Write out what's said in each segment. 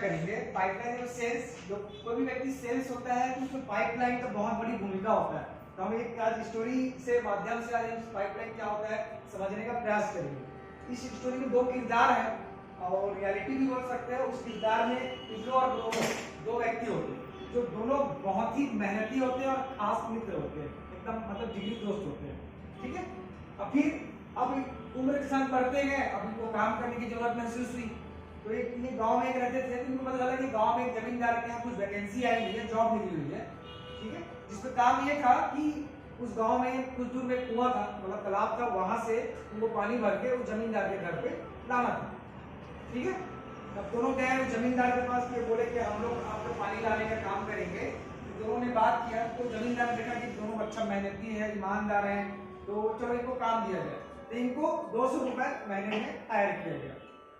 करेंगे पाइपलाइन और सेल्स। जो कोई भी व्यक्ति सेल्स होता है तो उसमें पाइपलाइन का बहुत बड़ी भूमिका होता है। तो हम एक आज स्टोरी से माध्यम से आज पाइपलाइन क्या होता है समझने का प्रयास करेंगे। इस स्टोरी में दो किरदार हैं और रियलिटी भी बोल सकते हैं। उस किरदार में पिब्लो और ब्रूनो दो व्यक्ति होते हैं जो दोनों बहुत ही मेहनती होते हैं और खास मित्र होते हैं, एकदम मतलब जिगरी दोस्त होते हैं। ठीक है, अब उम्र के साथ बढ़ते गए, अब इनको काम करने की जरूरत महसूस हुई। तो एक ये गांव में एक रहते थे, तो इनको पता चला कि गांव में एक जमींदार के यहाँ कुछ वैकेंसी आई हुई है, जॉब निकली हुई है। ठीक है, जिसमें काम ये था कि उस गांव में कुछ दूर में कुआं था, मतलब तालाब था, वहां से उनको पानी भर के उस जमींदार के घर पे लाना था। ठीक है, अब दोनों गए उस जमींदार के पास, ये बोले कि हम लोग आपको पानी लाने का काम करेंगे। तो दोनों ने बात किया, तो जमींदार ने देखा कि दोनों अच्छा मेहनती है, ईमानदार हैं, तो चलो इनको काम दिया गया। तो इनको 200 रुपए महीने में हायर किया गया।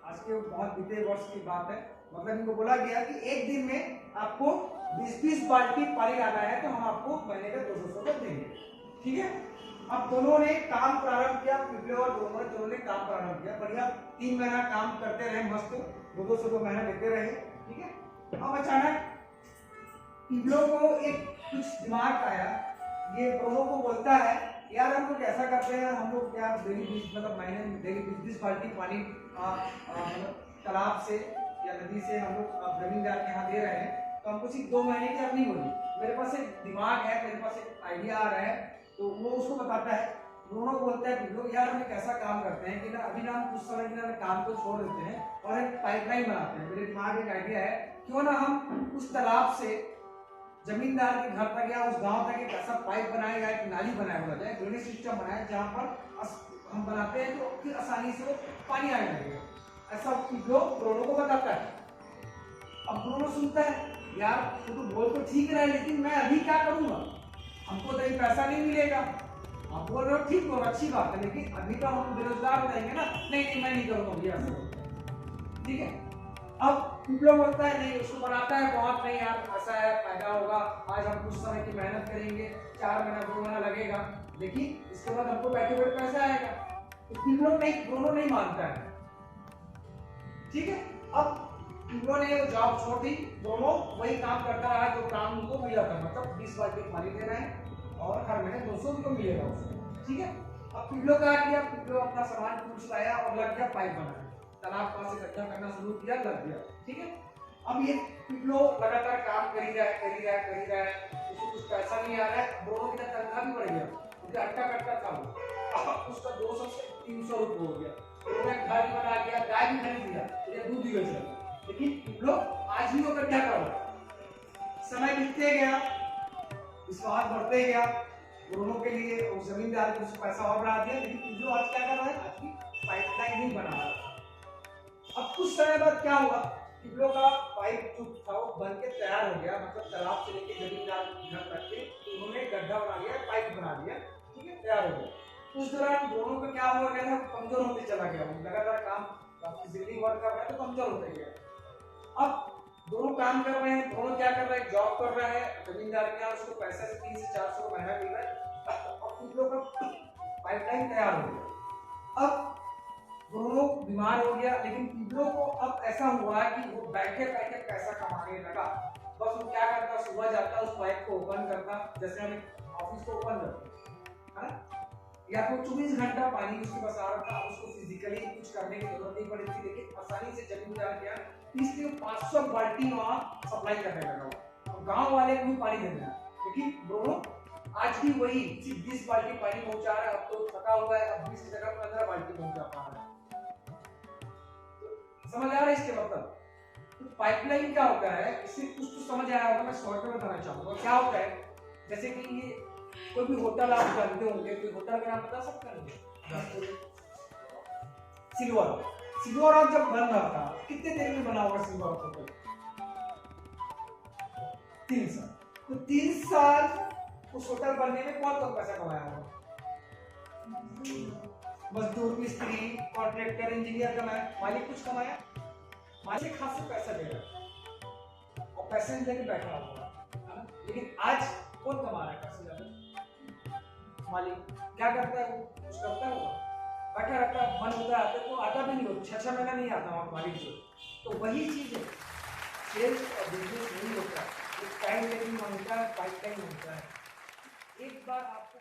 आज के बहुत बीते वर्ष की बात है, मतलब इनको बोला गया कि एक दिन में आपको 20-20 बाल्टी पानी लाना है, तो हम आपको महीने का 200 रुपए देंगे। ठीक है, अब दोनों ने काम प्रारंभ किया, पिब्लो और दोनों ने काम प्रारंभ किया। बढ़िया 3 महीना काम करते रहे, मस्त 200 रुपए महीना देते रहे। ठीक है, अब अचानक पिब्लो को एक कुछ दिमाग आया, ये ब्रूनो को बोलता है यार हम लोग ऐसा करते हैं, हम लोग क्या डेली मतलब महीने में डेली 20-20 बाल्टी पानी मतलब तालाब से या नदी से हम लोग जमींदार के यहाँ दे रहे हैं, तो हमको सिर्फ 2 महीने की अपनी होगी। मेरे पास एक दिमाग है, मेरे पास एक आइडिया आ रहा है। तो वो उसको बताता है, दोनों बोलता है पिब्लो यार हम एक ऐसा काम करते हैं कि ना अभी ना हम कुछ समय के लिए काम को छोड़ देते हैं और एक पाइपलाइन बनाते हैं। मेरे दिमाग में एक आइडिया है, क्यों ना हम उस तालाब से जमींदार के घर तक या उस गांव तक एक ऐसा पाइप बनाएगा, एक नाली बनाया जाए, ड्रेनेज सिस्टम बनाए जहां पर हम बनाते हैं तो फिर आसानी से वो पानी आने लगेगा। ऐसा पिब्लो ब्रूनो को बताता है। अब ब्रूनो सुनता है यार तू तो बोल तो ठीक रहा है, लेकिन मैं अभी क्या करूंगा, हमको तो ये पैसा नहीं मिलेगा। आप बोल रहे हो ठीक हो, अच्छी बात है, लेकिन अभी तो हम बेरोजगार हो जाएंगे ना। नहीं मैं नहीं करूंगा भैया। ठीक है, अब पिब्लो बोलता है नहीं, उसको बनाता है बहुत, नहीं यार ऐसा है फायदा होगा, आज हम कुछ समय की मेहनत करेंगे, 4 महीना 2 महीना लगेगा, लेकिन इसके बाद हमको बैठे बैठे पैसा आएगा। तो पिब्लो नहीं, ब्रूनो नहीं मानता है। ठीक है, अब पिब्लो ने जॉब छोड़ दी, दोनों वही काम करता रहा जो काम उनको मिला था, मतलब 20 बाल्टी पानी देना है और हर महीने 200 रुपये मिलेगा उसको। ठीक है, अब पिब्लो क्या किया, पिब्लो अपना सामान कुछ लाया और लग गया पाइप बनाने, तालाब पास से इकट्ठा करना शुरू किया, लग गया। ठीक है, अब ये पिब्लो लगातार काम कर ही रहा है, उसको कुछ पैसा नहीं आ रहा है। दोनों की तनख्वाह भी बढ़ गया, क्योंकि अट्टा कट्टा था, उसका 200 से 300 रुपये हो गया। उन्होंने घर भी बना लिया, गाय भी खरीद लिया, दूध भी बेच लिया। लेकिन पिब्लो आज भी होकर क्या कर रहा है, समय बीतते गया, विश्वास बढ़ते गया ब्रूनो के लिए, उस जमींदार को उसको पैसा और बढ़ा दिया, लेकिन पिब्लो आज क्या कर रहा है, आज की पाइपलाइन नहीं बना रहा। अब कुछ समय बाद क्या हुआ, पिब्लो का पाइप जो था वो बन के तैयार हो गया, मतलब तालाब से लेके जमींदार घर तक के उन्होंने गड्ढा बना लिया, पाइप बना दिया। ठीक है, तैयार हो गया। उस दौरान दोनों का क्या हुआ गया था, कमजोर होते चला गया, लगातार काम फिजिकली वर्क कर रहा है तो कमजोर होते गया। अब दोनों काम कर रहे हैं, दोनों क्या कर रहे हैं, जॉब कर रहा है जमींदार के यहाँ, उसको पैसा से 300 से 400 महीना मिल रहा है। अब पिब्लो का पाइपलाइन तैयार हो गया। अब ब्रूनो बीमार हो गया, लेकिन पिब्लो को अब ऐसा हुआ कि वो बैठे बैठे पैसा कमाने लगा। बस वो क्या करता, सुबह जाता, उस पाइप को ओपन करता, जैसे हम ऑफिस को ओपन करते हैं, या तो 24 घंटा पानी उसके पास आ रहा था, उसको फिजिकली कुछ करने की जरूरत नहीं पड़ी थी, लेकिन आसानी से जमींदार गया, इसलिए 500 बाल्टी वहां सप्लाई करने लगा और गांव वाले को भी पानी देना। लेकिन ब्रूनो आज भी वही सिर्फ 20 बाल्टी पानी पहुंचा रहा है। अब तो थका हुआ है, अब 20 की जगह 15 बाल्टी पहुंचा पा रहा है। समझ आ रहा है इसके मतलब, तो पाइपलाइन क्या होता है, इससे कुछ तो समझ आया होगा, मैं शॉर्ट में बताना चाहूंगा। क्या होता है, जैसे कि ये कोई भी होटल आप जानते होंगे, कोई होटल का नाम बता सकते हैं, सिल्वर आप जब बन रहा था, कितने देर में बना होगा सिल्वर होटल? 3 साल। तो 3 साल उस होटल बनने में कौन कौन पैसा कमाया होगा? मजदूर, मिस्त्री, कॉन्ट्रैक्टर, इंजीनियर कमाया, मालिक कुछ कमाया? मालिक हाथ से पैसा दे रहा और पैसे लेके बैठा हुआ। लेकिन आज कौन कमा रहा है पैसे ज्यादा? मालिक। क्या करता है वो? कुछ करता है वो? बैठा रहता है, मन होता है तो आता भी नहीं हो, 6-6 महीना नहीं आता वहां मालिक से। तो वही चीज है, सेल्स और बिजनेस नहीं होता है, एक टाइम टेकिंग होता है, पाइपलाइन होता है। एक बार आप